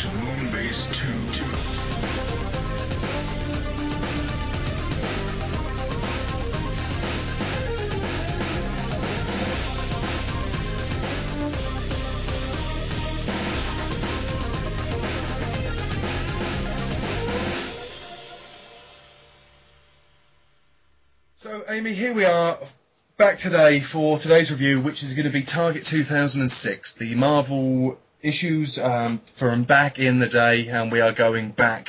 to Moonbase 2. So, Amy, here we are, back today for today's review, which is going to be Target 2006, the Marvel issues from back in the day, and we are going back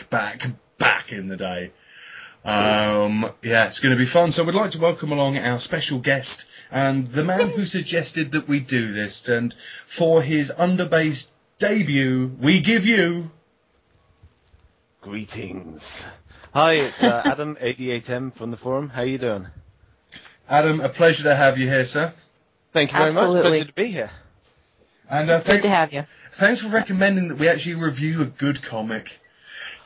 in the day. Yeah, it's going to be fun. So we'd like to welcome along our special guest, and the man who suggested that we do this, and for his Underbase debut, we give you... Greetings. Hi, it's Adam, 88M from the forum. How you doing? Adam, a pleasure to have you here, sir. Thank you very much. Pleasure to be here. And good to have you. Thanks for recommending that we actually review a good comic.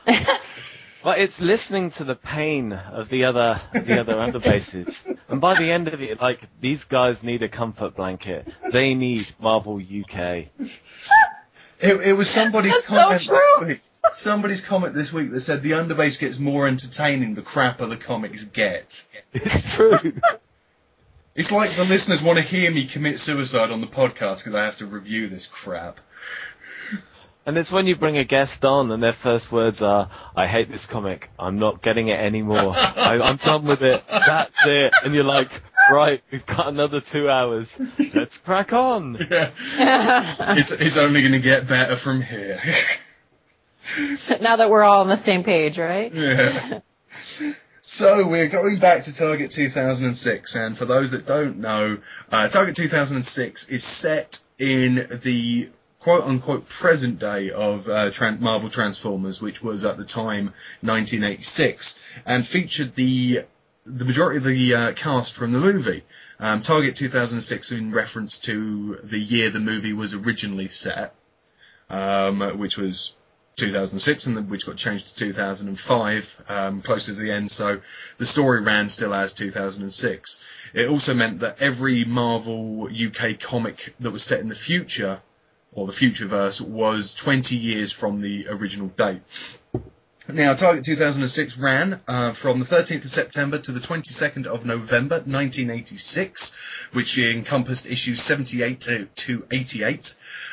Well, it's listening to the pain of the other Underbases. And by the end of it, like, these guys need a comfort blanket. They need Marvel UK. It was somebody's comment so this week. Somebody's comment this week that said the Underbase gets more entertaining the crapper the comics get. It's true. It's like the listeners want to hear me commit suicide on the podcast because I have to review this crap. And it's when you bring a guest on and their first words are, I hate this comic, I'm not getting it anymore, I'm done with it, that's it. And you're like, right, we've got another 2 hours, let's crack on. Yeah. It's only going to get better from here. Now that we're all on the same page, right? Yeah. So we're going back to Target 2006, and for those that don't know, Target 2006 is set in the quote-unquote present day of Marvel Transformers, which was at the time 1986, and featured the majority of the cast from the movie. Target 2006 in reference to the year the movie was originally set, which was 2006, and which got changed to 2005 closer to the end, so the story ran still as 2006. It also meant that every Marvel UK comic that was set in the future, or the Futureverse, was 20 years from the original date. Now, Target 2006 ran from the 13th of September to the 22nd of November 1986, which encompassed issues 78 to 88,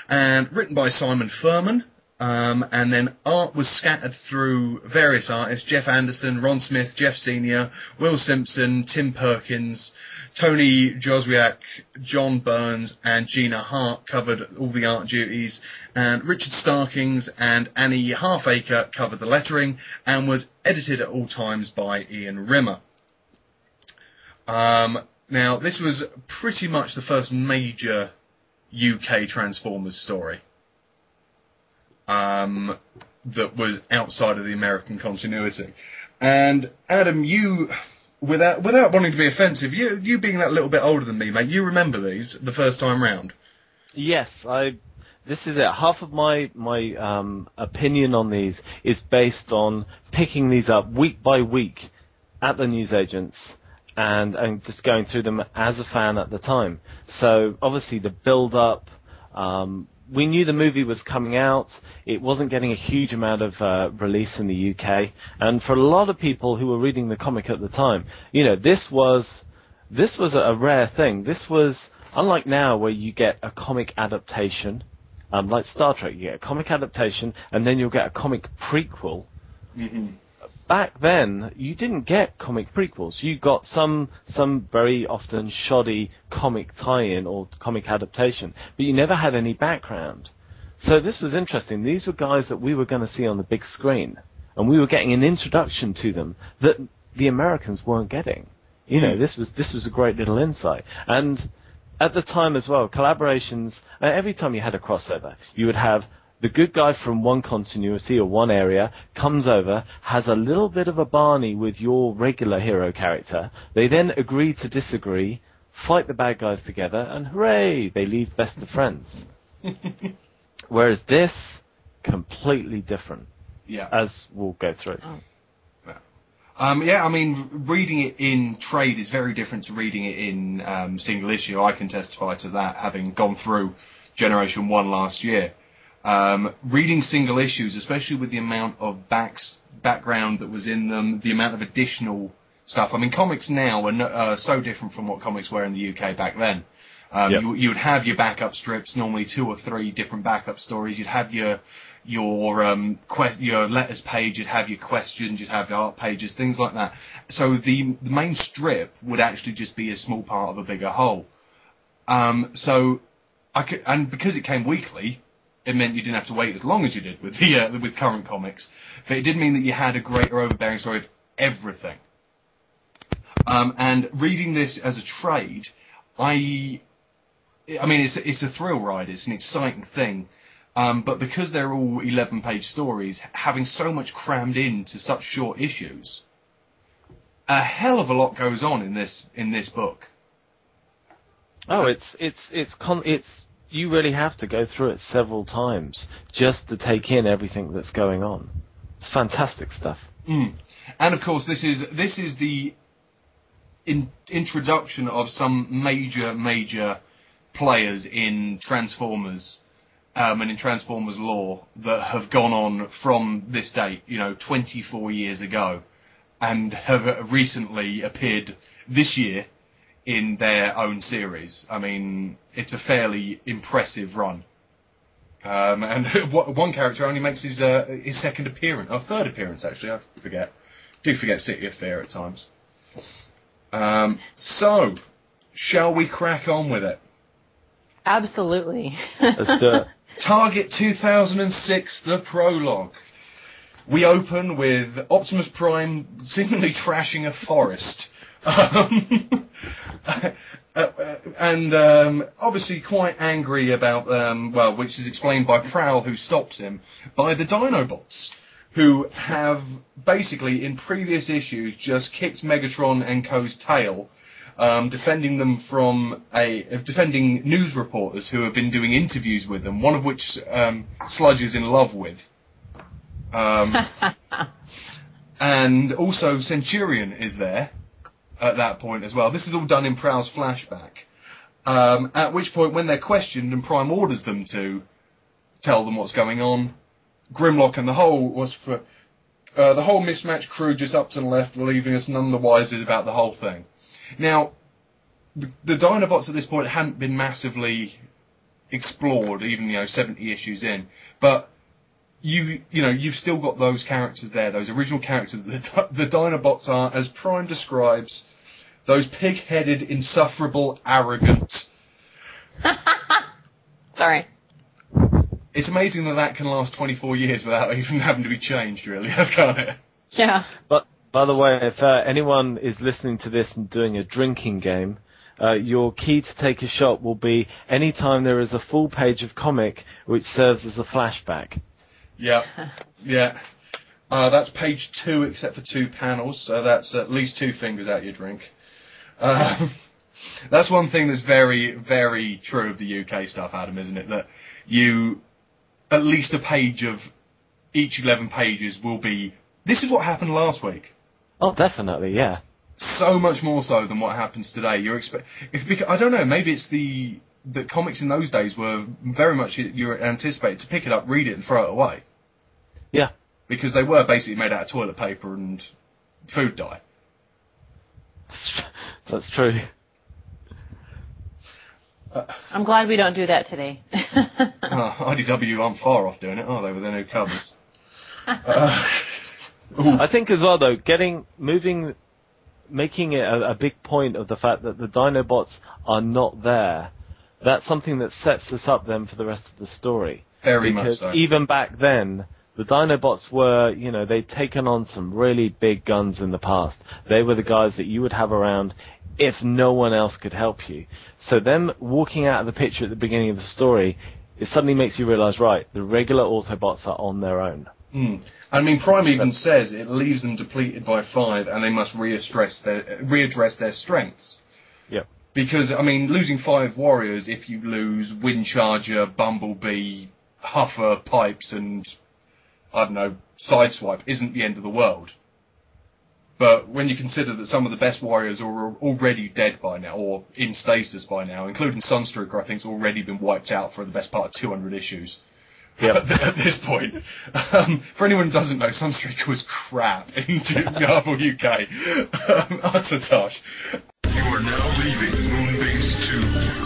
and written by Simon Furman. And then art was scattered through various artists: Jeff Anderson, Ron Smith, Jeff Sr., Will Simpson, Tim Perkins, Tony Joswiak, John Burns, and Gina Hart covered all the art duties, and Richard Starkings and Annie Halfacre covered the lettering, and was edited at all times by Ian Rimmer. Now, this was pretty much the first major UK Transformers story that was outside of the American continuity. And Adam, you, without wanting to be offensive, you being that little bit older than me, mate, you remember these the first time round? Yes, this is it. Half of my opinion on these is based on picking these up week by week at the newsagents and just going through them as a fan at the time. So obviously the build-up. We knew the movie was coming out. It wasn't getting a huge amount of release in the UK, and for a lot of people who were reading the comic at the time, you know, this was a rare thing. This was unlike now, where you get a comic adaptation, like Star Trek. You get a comic adaptation, and then you'll get a comic prequel. Mm-hmm. Back then, you didn't get comic prequels. You got some very often shoddy comic tie-in or comic adaptation, but you never had any background. So this was interesting. These were guys that we were going to see on the big screen, and we were getting an introduction to them that the Americans weren't getting. You know, this was a great little insight. And at the time as well, collaborations, every time you had a crossover, you would have the good guy from one continuity or one area comes over, has a little bit of a Barney with your regular hero character. They then agree to disagree, fight the bad guys together, and hooray, they leave best of friends. Whereas this, completely different. Yeah. As we'll go through. Yeah, I mean, reading it in trade is very different to reading it in single issue. I can testify to that, having gone through Generation 1 last year. Reading single issues, especially with the amount of background that was in them, the amount of additional stuff. I mean, comics now are so different from what comics were in the UK back then. You would have your backup strips, normally 2 or 3 different backup stories. You'd have your letters page, you'd have your questions, you'd have your art pages, things like that. So the main strip would actually just be a small part of a bigger whole. So because it came weekly, it meant you didn't have to wait as long as you did with with current comics. But it did mean that you had a greater overbearing story of everything. And reading this as a trade, I mean, it's a thrill ride. It's an exciting thing. But because they're all 11-page stories, having so much crammed into such short issues, a hell of a lot goes on in this book. Oh, it's you really have to go through it several times just to take in everything that's going on. It's fantastic stuff. And of course, this is the introduction of some major players in Transformers and in Transformers lore that have gone on from this date, 24 years ago, and have recently appeared this year in their own series. I mean, it's a fairly impressive run. And one character only makes his second appearance, or third appearance actually, I do forget City of Fear at times. So, shall we crack on with it? Absolutely. Let's do it. Target 2006, the prologue. We open with Optimus Prime seemingly trashing a forest. And obviously quite angry about, which is explained by Prowl, who stops him, by the Dinobots, who have basically in previous issues just kicked Megatron and Co.'s tail, defending them from defending news reporters who have been doing interviews with them, one of which Sludge is in love with. And also Centurion is there at that point as well. This is all done in Prowl's flashback. At which point, when they're questioned and Prime orders them to tell them what's going on, Grimlock and the whole mismatched crew just ups and left, leaving us none the wiser about the whole thing. Now, the Dinobots at this point hadn't been massively explored, even 70 issues in, but you've still got those characters there, those original characters. The Dinobots are, as Prime describes, those pig-headed, insufferable, arrogant. Sorry. It's amazing that can last 24 years without even having to be changed, really, can't it? Yeah. But by the way, if anyone is listening to this and doing a drinking game, your key to take a shot will be any time there is a full page of comic which serves as a flashback. Yeah. That's page 2 except for 2 panels, so that's at least 2 fingers out your drink. That's one thing that's very, very true of the UK stuff, Adam, isn't it? That at least a page of each 11 pages will be, this is what happened last week. Oh, definitely, yeah. So much more so than what happens today. I don't know, maybe it's the comics in those days were very much, you were anticipated to pick it up, read it, and throw it away. Yeah. Because they were basically made out of toilet paper and food dye. That's true. I'm glad we don't do that today. IDW aren't far off doing it, are they, with their new covers? I think as well, though, making it a big point of the fact that the Dinobots are not there, that's something that sets us up then for the rest of the story. Very much so. Because even back then, the Dinobots were, they'd taken on some really big guns in the past. They were the guys that you would have around if no one else could help you. So them walking out of the picture at the beginning of the story, it suddenly makes you realise, right, the regular Autobots are on their own. I mean, Prime even says it leaves them depleted by 5 and they must readdress their strengths. Yep. Because, I mean, losing 5 warriors, if you lose Windcharger, Bumblebee, Huffer, Pipes and, I don't know, Sideswipe, isn't the end of the world. But when you consider that some of the best warriors are already dead by now, or in stasis by now, including Sunstreaker, I think, has already been wiped out for the best part of 200 issues. at this point. For anyone who doesn't know, Sunstreaker was crap in Marvel UK. Utter tosh. You are now leaving Moonbase 2.